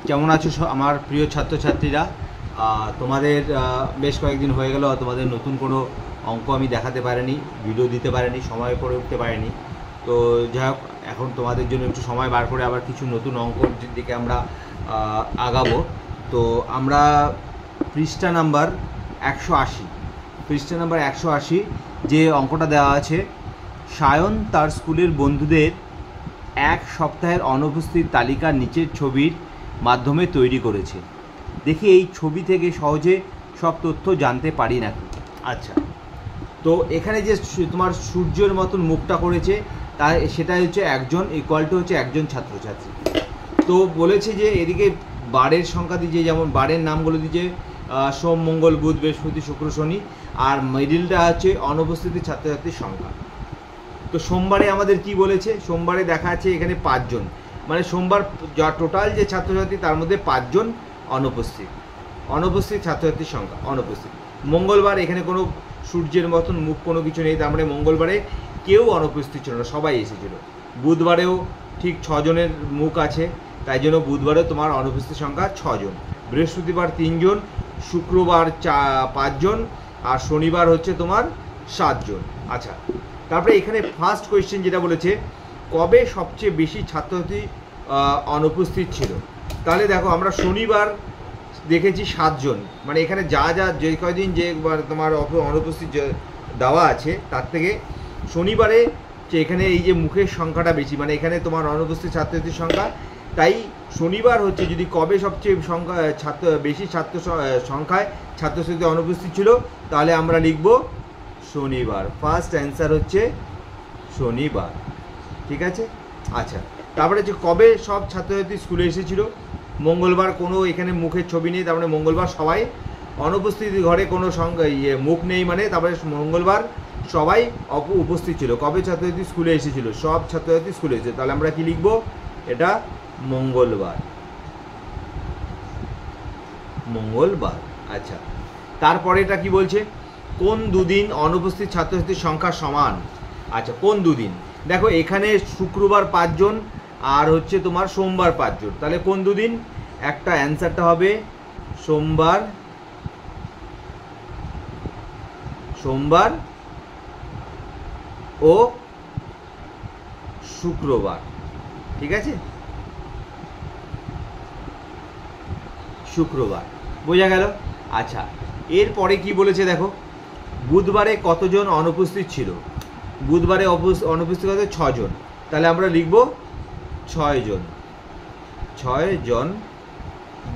কেমন আছো আমার প্রিয় ছাত্রছাত্রীরা? তোমাদের বেশ কয়েকদিন হয়ে গেল তোমাদের নতুন কোনো অঙ্ক আমি দেখাতে পারিনি, ভিডিও দিতে পারিনি, সময় করে উঠতে পারিনি। তো যাই হোক, এখন তোমাদের জন্য একটু সময় বার করে আবার কিছু নতুন অঙ্কর দিকে আমরা আগাবো। তো আমরা পৃষ্ঠা নাম্বার 180 যে অঙ্কটা দেওয়া আছে, সায়ন তার স্কুলের বন্ধুদের এক সপ্তাহের অনুপস্থিত তালিকা নিচের ছবির মাধ্যমে তৈরি করেছে। দেখি এই ছবি থেকে সহজে সব তথ্য জানতে পারি নাকি। আচ্ছা, তো এখানে যে তোমার সূর্যের মতন মুখটা করেছে, তা সেটা হচ্ছে একজন ইকুয়াল টু হচ্ছে একজন ছাত্রছাত্রী। তো বলেছে যে এদিকে বারের সংখ্যা দিয়েছে, যেমন বারের নামগুলো দিয়েছে সোম, মঙ্গল, বুধ, বৃহস্পতি, শুক্র, শনি, আর মিডিলটা হচ্ছে অনুপস্থিত ছাত্রছাত্রীর সংখ্যা। তো সোমবারে আমাদের কি বলেছে, সোমবারে দেখা আছে এখানে 5 জন, মানে সোমবার যা টোটাল যে ছাত্রছাত্রী তার মধ্যে 5 জন অনুপস্থিত ছাত্রছাত্রীর সংখ্যা অনুপস্থিত। মঙ্গলবার এখানে কোনো সূর্যের মতন মুখ কোনো কিছু নেই, তার মানে মঙ্গলবারে কেউ অনুপস্থিত ছিল না, সবাই এসেছিল। বুধবারেও ঠিক 6 জনের মুখ আছে, তাই জন্য বুধবারে তোমার অনুপস্থিত সংখ্যা 6 জন। বৃহস্পতিবার 3 জন, শুক্রবার 5 জন, আর শনিবার হচ্ছে তোমার 7 জন। আচ্ছা, তারপরে এখানে ফার্স্ট কোয়েশ্চেন যেটা বলেছে, কবে সবচেয়ে বেশি ছাত্রছাত্রী অনুপস্থিত ছিল। তাহলে দেখো, আমরা শনিবার দেখেছি 7 জন, মানে এখানে যে কয়দিন যে তোমার অনুপস্থিত দেওয়া আছে তার থেকে শনিবারে যে এখানে এই যে মুখের সংখ্যাটা বেশি, মানে এখানে তোমার অনুপস্থিত ছাত্রছাত্রীর সংখ্যা। তাই শনিবার হচ্ছে, যদি কবে সবচেয়ে বেশি সংখ্যায় ছাত্রছাত্রী অনুপস্থিত ছিল, তাহলে আমরা লিখব শনিবার। ফার্স্ট অ্যান্সার হচ্ছে শনিবার, ঠিক আছে। আচ্ছা, তারপরে হচ্ছে কবে সব ছাত্রছাত্রী স্কুলে এসেছিল। মঙ্গলবার কোনো এখানে মুখের ছবি নেই, তারপরে মঙ্গলবার সবাই অনুপস্থিত, ঘরে কোনো মুখ নেই, মানে তারপরে মঙ্গলবার সবাই উপস্থিত ছিল। কবে ছাত্রছাত্রী স্কুলে এসেছিল, সব ছাত্রছাত্রী স্কুলে এসেছে, তাহলে আমরা কি লিখব, এটা মঙ্গলবার। আচ্ছা, তারপরে এটা কি বলছে, কোন দুদিন অনুপস্থিত ছাত্রছাত্রীর সংখ্যা সমান। আচ্ছা, কোন দুদিন, দেখো এখানে শুক্রবার 5 জন আর হচ্ছে তোমার সোমবার 5 জন, তাহলে কোন দুদিন, একটা অ্যান্সারটা হবে সোমবার ও শুক্রবার, ঠিক আছে, শুক্রবার, বোঝা গেল। আচ্ছা, এরপরে কি বলেছে দেখো, বুধবারে কতজন অনুপস্থিত ছিল। বুধবারে অনুপস্থিত আছে 6 জন, তাহলে আমরা লিখব 6 জন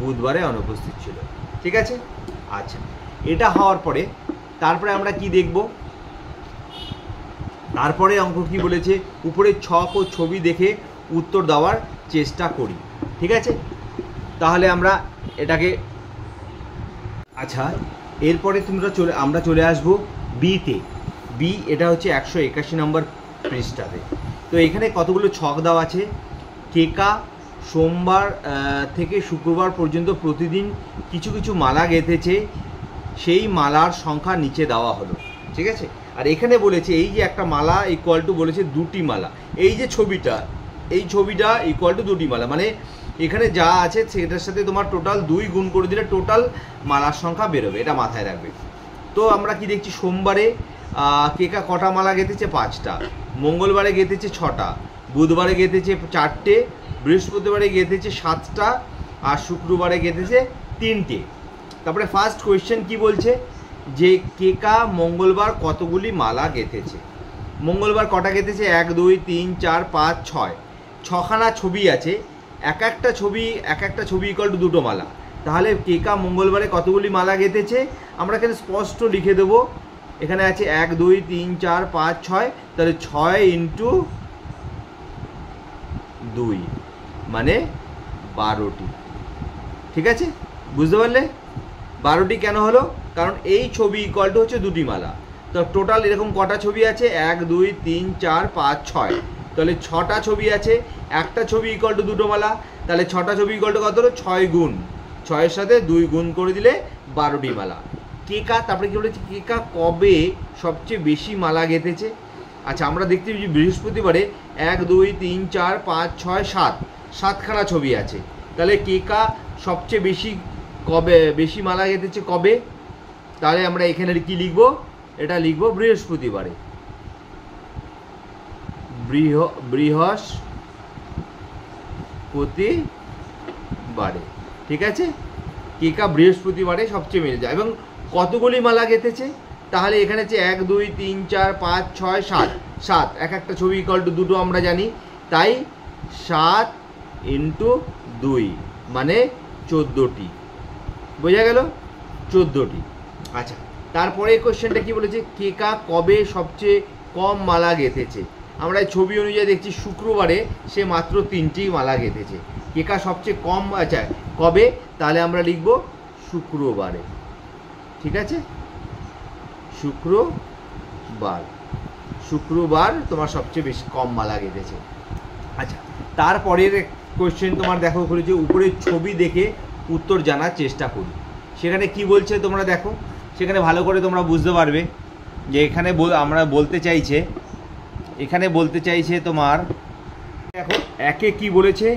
বুধবারে অনুপস্থিত ছিল, ঠিক আছে। আচ্ছা, এটা হওয়ার পরে তারপরে আমরা কি দেখব, তারপরে অঙ্ক কি বলেছে, উপরে ছক ও ছবি দেখে উত্তর দেওয়ার চেষ্টা করি, ঠিক আছে। তাহলে আমরা এটাকে, আচ্ছা, এরপরে আমরা চলে আসবো বিতে। বি এটা হচ্ছে 181 নম্বর পৃষ্ঠাতে। তো এখানে কতগুলো ছক দেওয়া আছে, কেকা সোমবার থেকে শুক্রবার পর্যন্ত প্রতিদিন কিছু কিছু মালা গেঁথেছে, সেই মালার সংখ্যা নিচে দেওয়া হলো, ঠিক আছে। আর এখানে বলেছে এই যে একটা মালা ইকুয়াল টু বলেছে 2টি মালা, এই যে ছবিটা ইকুয়াল টু 2টি মালা, মানে এখানে যা আছে সেটার সাথে তোমার টোটাল 2 গুণ করে দিলে টোটাল মালার সংখ্যা বেরোবে, এটা মাথায় রাখবে। তো আমরা কি দেখছি, সোমবারে কেকা কটা মালা গেঁথেছে, 5টা, মঙ্গলবারে গেঁথেছে 6টা, বুধবারে গেঁথেছে 4টে, বৃহস্পতিবারে গেঁথেছে 7টা, আর শুক্রবারে গেঁথেছে 3টে। তারপরে ফার্স্ট কোয়েশ্চেন কি বলছে, যে কেকা মঙ্গলবার কতগুলি মালা গেঁথেছে। মঙ্গলবার কটা গেঁথেছে, 1 2 3 4 5 6, 6খানা ছবি আছে, এক একটা ছবি ইকুয়াল টু 2টো মালা। তাহলে কেকা মঙ্গলবারে কতগুলি মালা গেঁথেছে, আমরা এখানে স্পষ্ট লিখে দেবো, এখানে আছে 1 2 3 4 5 6, তাহলে 6 × 2 মানে 12টি, ঠিক আছে, বুঝতে পারলে। 12টি কেন হলো, কারণ এই ছবি ইকুয়াল টু হচ্ছে 2টি মালা। তো টোটাল এরকম কটা ছবি আছে, 1 2 3 4 5 6, তাহলে 6টা ছবি আছে, একটা ছবি ইকুয়াল টু 2টো মালা, তাহলে 6টা ছবি ইকুয়াল টু কত হলো, 6 গুণ, 6-এর সাথে 2 গুণ করে দিলে 12টি মালা। কেকা, তারপরে কি বলেছে, কেকা কবে সবচেয়ে বেশি মালা গেঁথেছে। আচ্ছা, আমরা দেখতে পাচ্ছি বৃহস্পতিবারে 1 2 3 4 5 6 7, 7খানা ছবি আছে, তাহলে কেকা সবচেয়ে বেশি মালা গেঁথেছে কবে? তাহলে আমরা এখানে কি লিখব? এটা লিখব বৃহস্পতিবারে, বৃহস্পতিবারে। ঠিক আছে, কেকা বৃহস্পতিবারে সবচেয়ে মিলে যায়। এবং কতগুলি মালা গেঁথেছে? তাহলে এখানে হচ্ছে 1 2 3 4 5 6 7 7, এক একটা ছবি ইকুয়াল টু 2 আমরা জানি, তাই 7 × 2 মানে 14টি। বোঝা গেল? 14টি। আচ্ছা, তারপরে কোশ্চেনটা কি বলেছে? কেকা কবে সবচেয়ে কম মালা গেঁথেছে? আমরা ছবি অনুযায়ী দেখছি শুক্রবারে সে মাত্র 3টি মালা গেঁথেছে। কেকা সবচেয়ে কম, আচ্ছা কবে? তাহলে আমরা লিখব শুক্রবারে। ঠিক আছে, শুক্রবার তোমার সবচেয়ে বেশি কম মালা গেঁথেছে। আচ্ছা, তারপরের কোশ্চেন তোমার দেখো যে উপরের ছবি দেখে উত্তর জানার চেষ্টা করি। সেখানে কি বলছে তোমরা দেখো, সেখানে ভালো করে তোমরা বুঝতে পারবে যে এখানে আমরা বলতে চাইছে তোমার দেখো একে কি বলেছে,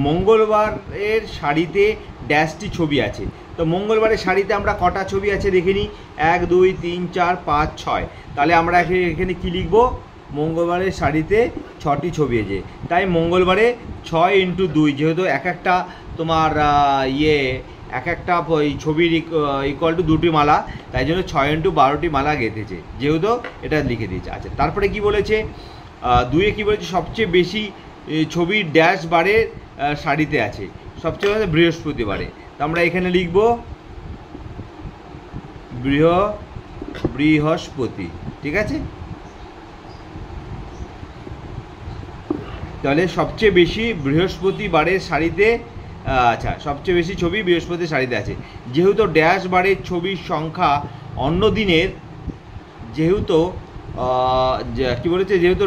মঙ্গলবারের শাড়িতে ড্যাশটি ছবি আছে। তো মঙ্গলবারের শাড়িতে আমরা কটা ছবি আছে দেখে নিই, 1 2 3 4 5 6। তাহলে আমরা এখানে কি লিখব? মঙ্গলবারের শাড়িতে 6টি ছবি আছে, তাই মঙ্গলবারে 6 × 2, যেহেতু এক একটা তোমার এক একটা ছবির ইকুয়াল টু 2টি মালা, তাই জন্য 6 × 12টি মালা গেঁথেছে, যেহেতু এটা লিখে দিয়েছে। আচ্ছা, তারপরে কি বলেছে? 2-এ কি বলেছে? সবচেয়ে বেশি ছবি ড্যাশ বারের শাড়িতে আছে, সবচেয়ে বৃহস্পতিবারে। তো আমরা এখানে লিখব বৃহস্পতি। ঠিক আছে, তাহলে সবচেয়ে বেশি বৃহস্পতিবারের শাড়িতে, আচ্ছা সবচেয়ে বেশি ছবি বৃহস্পতি শাড়িতে আছে। যেহেতু ড্যাশ বারের ছবির সংখ্যা অন্য দিনের, যেহেতু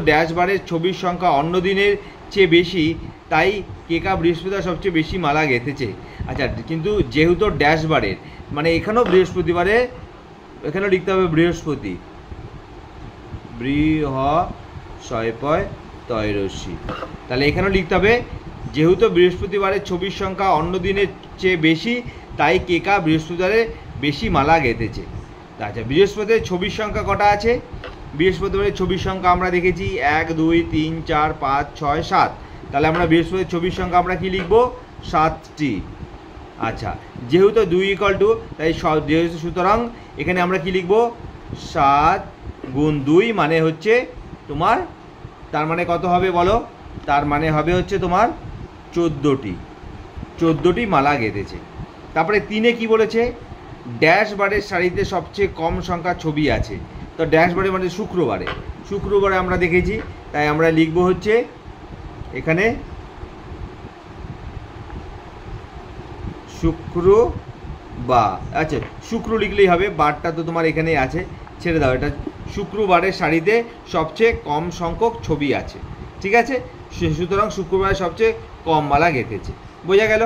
ড্যাশ বারের ছবির সংখ্যা অন্য দিনের চেয়ে বেশি, তাই কেকা বৃহস্পতিবার সবচেয়ে বেশি মালা গেঁথেছে। আচ্ছা, কিন্তু যেহেতু ড্যাশ বারের মানে এখানেও বৃহস্পতিবারে, এখানেও লিখতে হবে বৃহস্পতি, তাহলে এখানেও লিখতে হবে যেহেতু বৃহস্পতিবারের ছবির সংখ্যা অন্য দিনের চেয়ে বেশি, তাই কেকা বৃহস্পতিবারে বেশি মালা গেঁথেছে। আচ্ছা, বৃহস্পতির ছবির সংখ্যা কটা আছে? বৃহস্পতিবারের ছবির সংখ্যা আমরা দেখেছি 1 2 3 4 5 6 7। তাহলে আমরা বৃহস্পতির ছবির সংখ্যা আমরা কি লিখব? 7টি। আচ্ছা, যেহেতু 2 = 2, তাই সুতরাং এখানে আমরা কি লিখব? 7 × 2 মানে হচ্ছে তোমার, তার মানে কত হবে বলো? তার মানে হবে হচ্ছে তোমার 14টি মালা গেঁথেছে। তারপরে 3-এ কি বলেছে? ড্যাশ বারের শাড়িতে সবচেয়ে কম সংখ্যা ছবি আছে। তো ড্যাশ বারে মানে শুক্রবারে আমরা দেখেছি, তাই আমরা লিখব হচ্ছে এখানে শুক্রবার। আচ্ছা, শুক্র লিখলেই হবে, বারটা তো তোমার এখানে আছে, ছেড়ে দাও এটা। শুক্রবারের শাড়িতে সবচেয়ে কম সংখ্যক ছবি আছে। ঠিক আছে, সুতরাং শুক্রবারে সবচেয়ে কম মালা গেঁথেছে। বোঝা গেল?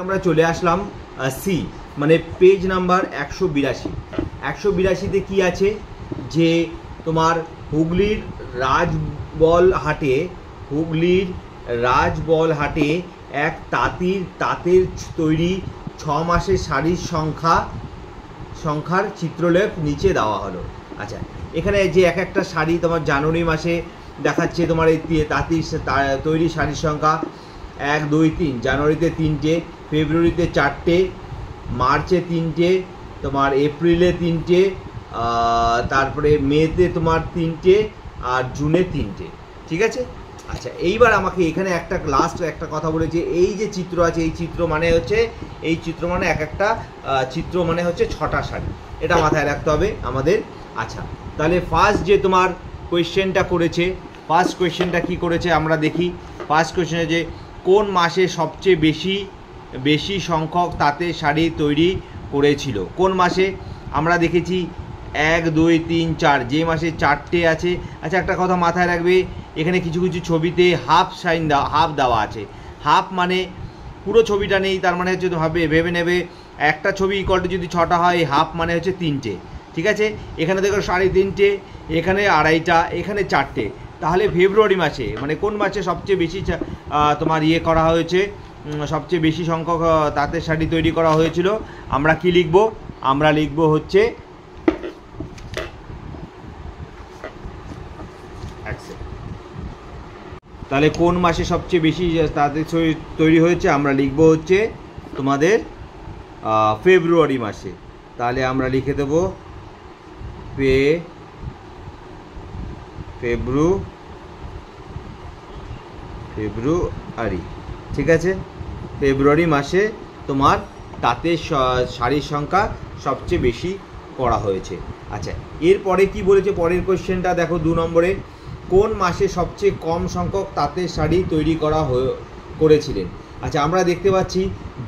আমরা চলে আসলাম সি, মানে পেজ নাম্বার 182। 182-তে কি আছে? যে তোমার হুগলির রাজবলহাটে এক তাঁতের তৈরি 6 মাসের শাড়ির সংখ্যার চিত্রলেখ নিচে দেওয়া হলো। আচ্ছা, এখানে যে এক একটা শাড়ি তোমার জানুয়ারি মাসে দেখাচ্ছে তোমার এই তাঁতির তৈরি শাড়ির সংখ্যা 1 2 3, জানুয়ারিতে 3টে, ফেব্রুয়ারিতে 4টে, মার্চে 3টে, তোমার এপ্রিলে 3টে, তারপরে মেতে তোমার 3টে, আর জুনে 3টে। ঠিক আছে, আচ্ছা এইবার আমাকে এখানে একটা লাস্ট একটা কথা বলেছে, এই যে চিত্র আছে, এই চিত্র মানে এক একটা চিত্র মানে হচ্ছে 6টা শাড়ি, এটা মাথায় রাখতে হবে আমাদের। আচ্ছা, তাহলে ফার্স্ট যে তোমার কোয়েশ্চেনটা করেছে, ফার্স্ট কোয়েশ্চেনটা কি করেছে আমরা দেখি। ফার্স্ট কোয়েশ্চেনে যে কোন মাসে সবচেয়ে বেশি সংখ্যক তাঁতের শাড়ি তৈরি করেছিল? কোন মাসে? আমরা দেখেছি 1 2 3 4, যে মাসে 4টে আছে। আচ্ছা, একটা কথা মাথায় রাখবে, এখানে কিছু ছবিতে হাফ দেওয়া আছে। হাফ মানে পুরো ছবিটা নেই, তার মানে হচ্ছে ভেবে নেবে একটা ছবি ইকুয়াল টু যদি 6টা হয়, হাফ মানে হচ্ছে 3টে। ঠিক আছে। এখানে দেখো 3.5, এখানে 2.5টা, এখানে 4টে। তাহলে ফেব্রুয়ারি মাসে মানে কোন মাসে সবচেয়ে বেশি তোমার ইয়ে করা হয়েছে, সবচেয়ে বেশি সংখ্যক তাঁতের শাড়ি তৈরি করা হয়েছিল, আমরা কি লিখব? আমরা লিখব হচ্ছে তাহলে কোন মাসে সবচেয়ে বেশি তাঁতের শাড়ি তৈরি হয়েছে, আমরা লিখব হচ্ছে তোমাদের ফেব্রুয়ারি মাসে। তাহলে আমরা লিখে দেব ফেব্রুয়ারি, ঠিক আছে। ফেব্রুয়ারি মাসে তোমার তাঁতের শাড়ির সংখ্যা সবচেয়ে বেশি করা হয়েছে। আচ্ছা, এরপরে কি বলেছে পরের কোশ্চেনটা দেখো 2 নম্বরে, কোন মাসে সবচেয়ে কম সংখ্যক তাঁতের শাড়ি তৈরি করেছিলেন? আচ্ছা, আমরা দেখতে পাচ্ছি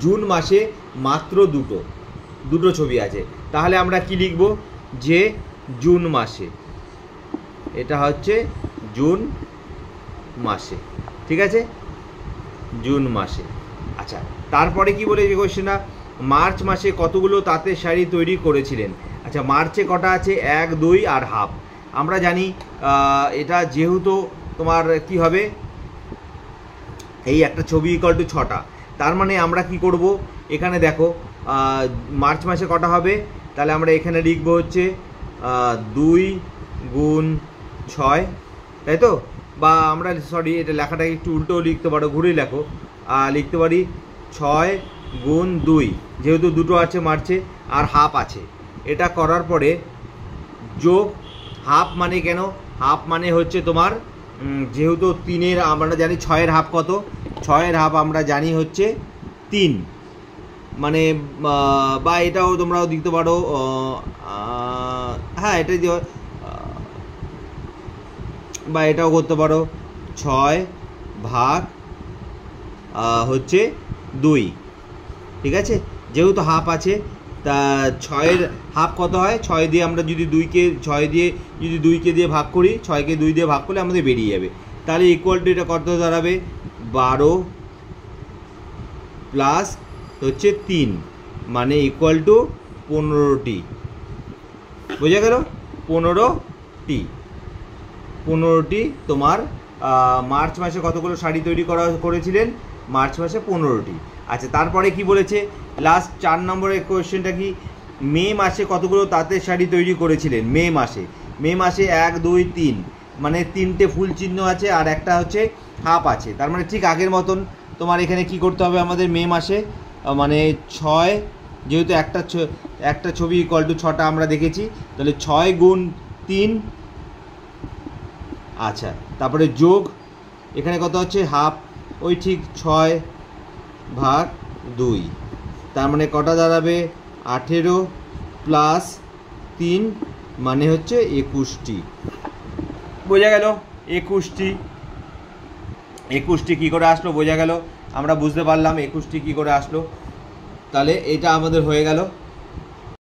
জুন মাসে মাত্র দুটো ছবি আছে। তাহলে আমরা কি লিখব? যে জুন মাসে, এটা হচ্ছে জুন মাসে, ঠিক আছে, জুন মাসে। আচ্ছা, তারপরে কি বলেছে কোশ্চেনটা, মার্চ মাসে কতগুলো তাঁতের শাড়ি তৈরি করেছিলেন? আচ্ছা, মার্চে কটা আছে? 1, 2 আর হাফ। আমরা জানি এটা যেহেতু তোমার কি হবে, এই একটা ছবি ইকুয়াল টু 6টা, তার মানে আমরা কি করব, এখানে দেখো মার্চ মাসে কটা হবে, তাহলে আমরা এখানে লিখব হচ্ছে 2 গুণ 6, তাই তো? বা আমরা সরি এটা লেখাটা একটু উল্টো লিখতে পারো, ঘুরে লেখো, লিখতে পারি 6 গুণ 2, যেহেতু দুটো আছে মার্চে আর হাফ আছে। এটা করার পরে যোগ হাফ, মানে কেন হাফ মানে হচ্ছে তোমার যেহেতু 3-এর আমরা জানি 6-এর হাফ কত, 6-এর হাফ আমরা জানি হচ্ছে 3, মানে বা এটাও তোমরাও দিতে পারো, হ্যাঁ এটাই দিও, বা এটাও করতে পারো 6 ভাগ হচ্ছে 2, ঠিক আছে। যেহেতু হাফ আছে, তা 6-এর হাফ কত হয়? 6 দিয়ে আমরা যদি 2কে দিয়ে ভাগ করি, 6কে 2 দিয়ে ভাগ করলে আমাদের বেরিয়ে যাবে। তাহলে ইকুয়াল টু এটা কত দাঁড়াবে? 12 প্লাস হচ্ছে 3, মানে ইকুয়াল টু 15টি। বোঝা গেল? 15টি তোমার মার্চ মাসে কতগুলো শাড়ি তৈরি করেছিলেন? মার্চ মাসে 15টি। আচ্ছা, তারপরে কি বলেছে লাস্ট 4 নম্বরের কোয়েশ্চেনটা কি, মে মাসে কতগুলো তাঁতের শাড়ি তৈরি করেছিলেন? মে মাসে 1, 2, 3, মানে 3টে ফুল চিহ্ন আছে আর একটা হচ্ছে হাফ আছে। তার মানে ঠিক আগের মতন তোমার এখানে কি করতে হবে আমাদের, মে মাসে মানে 6, যেহেতু একটা ছবি ইকুয়াল টু 6টা আমরা দেখেছি, তাহলে 6 গুণ 3, আচ্ছা, তারপরে যোগ এখানে কত হচ্ছে হাফ, ওই ঠিক 6 ভাগ 2, তার মানে কটা দাঁড়াবে? 18 প্লাস 3, মানে হচ্ছে 21টি। বোঝা গেল? 21টি কী করে আসলো বোঝা গেল, আমরা বুঝতে পারলাম 21টি কী করে আসলো। তাহলে এটা আমাদের হয়ে গেল।